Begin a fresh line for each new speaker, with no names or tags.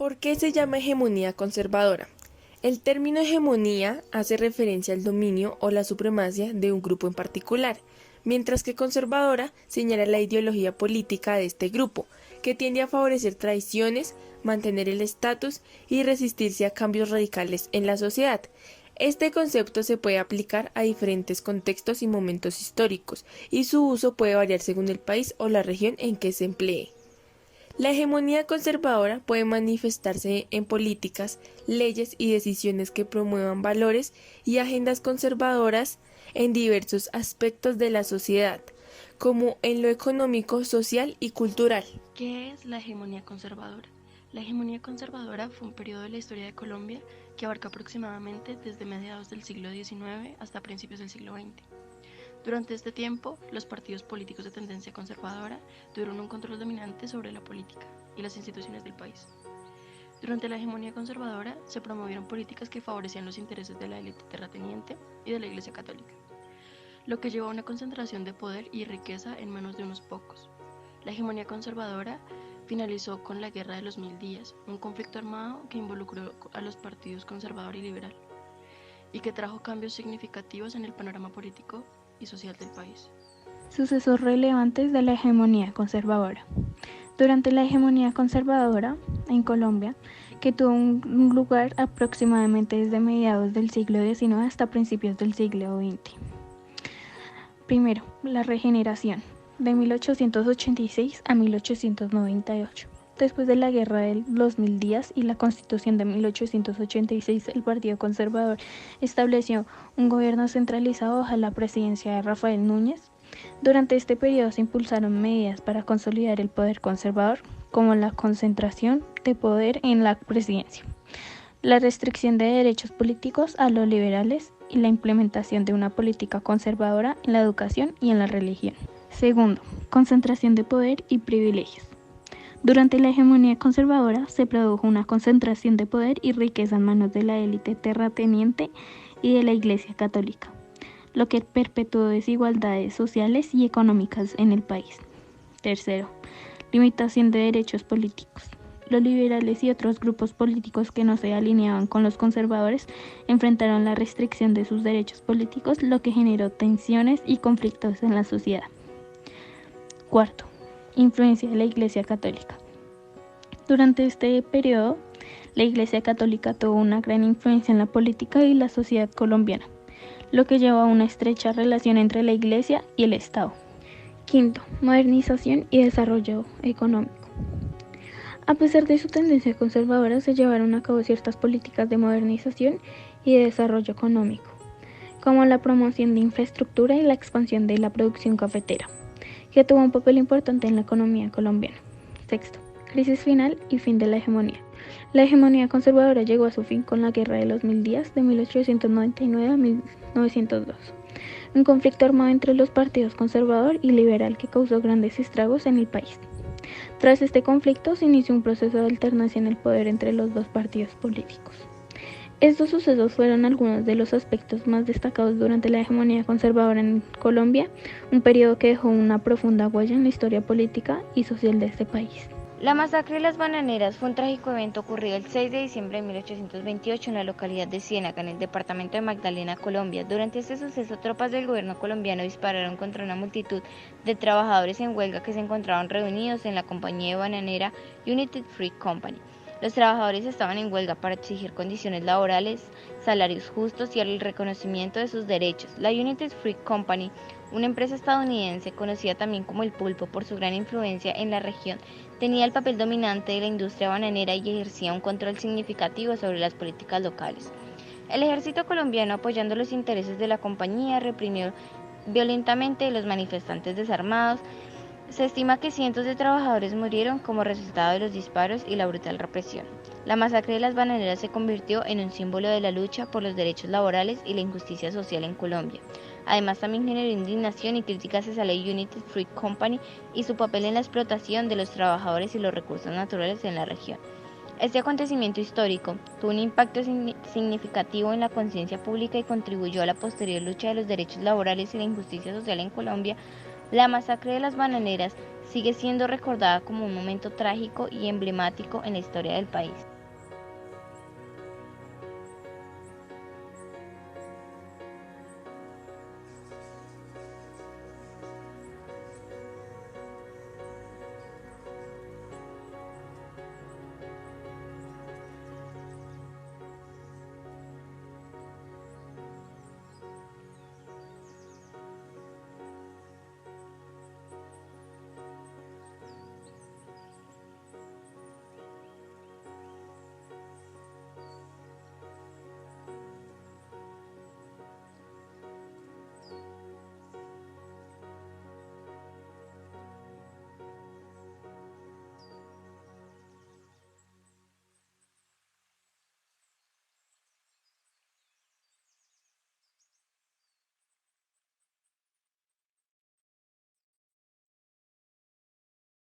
¿Por qué se llama hegemonía conservadora? El término hegemonía hace referencia al dominio o la supremacia de un grupo en particular, mientras que conservadora señala la ideología política de este grupo, que tiende a favorecer tradiciones, mantener el estatus y resistirse a cambios radicales en la sociedad. Este concepto se puede aplicar a diferentes contextos y momentos históricos, y su uso puede variar según el país o la región en que se emplee. La hegemonía conservadora puede manifestarse en políticas, leyes y decisiones que promuevan valores y agendas conservadoras en diversos aspectos de la sociedad, como en lo económico, social y cultural.
¿Qué es la hegemonía conservadora? La hegemonía conservadora fue un periodo de la historia de Colombia que abarca aproximadamente desde mediados del siglo XIX hasta principios del siglo XX. Durante este tiempo, los partidos políticos de tendencia conservadora tuvieron un control dominante sobre la política y las instituciones del país. Durante la hegemonía conservadora se promovieron políticas que favorecían los intereses de la élite terrateniente y de la Iglesia Católica, lo que llevó a una concentración de poder y riqueza en manos de unos pocos. La hegemonía conservadora finalizó con la Guerra de los 1000 días, un conflicto armado que involucró a los partidos conservador y liberal, y que trajo cambios significativos en el panorama político y social del país.
Sucesos relevantes de la hegemonía conservadora. Durante la hegemonía conservadora en Colombia, que tuvo un lugar aproximadamente desde mediados del siglo XIX hasta principios del siglo XX. Primero, la regeneración, de 1886 a 1898. Después de la Guerra de los 1000 días y la Constitución de 1886, el Partido Conservador estableció un gobierno centralizado bajo la presidencia de Rafael Núñez. Durante este periodo se impulsaron medidas para consolidar el poder conservador, como la concentración de poder en la presidencia, la restricción de derechos políticos a los liberales y la implementación de una política conservadora en la educación y en la religión. Segundo, concentración de poder y privilegios. Durante la hegemonía conservadora se produjo una concentración de poder y riqueza en manos de la élite terrateniente y de la Iglesia Católica, lo que perpetuó desigualdades sociales y económicas en el país. Tercero, limitación de derechos políticos. Los liberales y otros grupos políticos que no se alineaban con los conservadores enfrentaron la restricción de sus derechos políticos, lo que generó tensiones y conflictos en la sociedad. Cuarto, influencia de la Iglesia Católica. Durante este periodo, la Iglesia Católica tuvo una gran influencia en la política y la sociedad colombiana, lo que llevó a una estrecha relación entre la Iglesia y el Estado. Quinto, modernización y desarrollo económico. A pesar de su tendencia conservadora, se llevaron a cabo ciertas políticas de modernización y de desarrollo económico, como la promoción de infraestructura y la expansión de la producción cafetera, que tuvo un papel importante en la economía colombiana. Sexto, crisis final y fin de la hegemonía. La hegemonía conservadora llegó a su fin con la Guerra de los 1000 días de 1899 a 1902, un conflicto armado entre los partidos conservador y liberal que causó grandes estragos en el país. Tras este conflicto se inició un proceso de alternancia en el poder entre los dos partidos políticos. Estos sucesos fueron algunos de los aspectos más destacados durante la hegemonía conservadora en Colombia, un periodo que dejó una profunda huella en la historia política y social de este país.
La masacre de las bananeras fue un trágico evento ocurrido el 6 de diciembre de 1828 en la localidad de Ciénaga, en el departamento de Magdalena, Colombia. Durante este suceso, tropas del gobierno colombiano dispararon contra una multitud de trabajadores en huelga que se encontraban reunidos en la compañía bananera United Fruit Company. Los trabajadores estaban en huelga para exigir condiciones laborales, salarios justos y el reconocimiento de sus derechos. La United Fruit Company, una empresa estadounidense conocida también como El Pulpo por su gran influencia en la región, tenía el papel dominante de la industria bananera y ejercía un control significativo sobre las políticas locales. El ejército colombiano, apoyando los intereses de la compañía, reprimió violentamente a los manifestantes desarmados. Se estima que cientos de trabajadores murieron como resultado de los disparos y la brutal represión. La masacre de las bananeras se convirtió en un símbolo de la lucha por los derechos laborales y la injusticia social en Colombia. Además, también generó indignación y críticas hacia la United Fruit Company y su papel en la explotación de los trabajadores y los recursos naturales en la región. Este acontecimiento histórico tuvo un impacto significativo en la conciencia pública y contribuyó a la posterior lucha de los derechos laborales y la injusticia social en Colombia. La masacre de las bananeras sigue siendo recordada como un momento trágico y emblemático en la historia del país.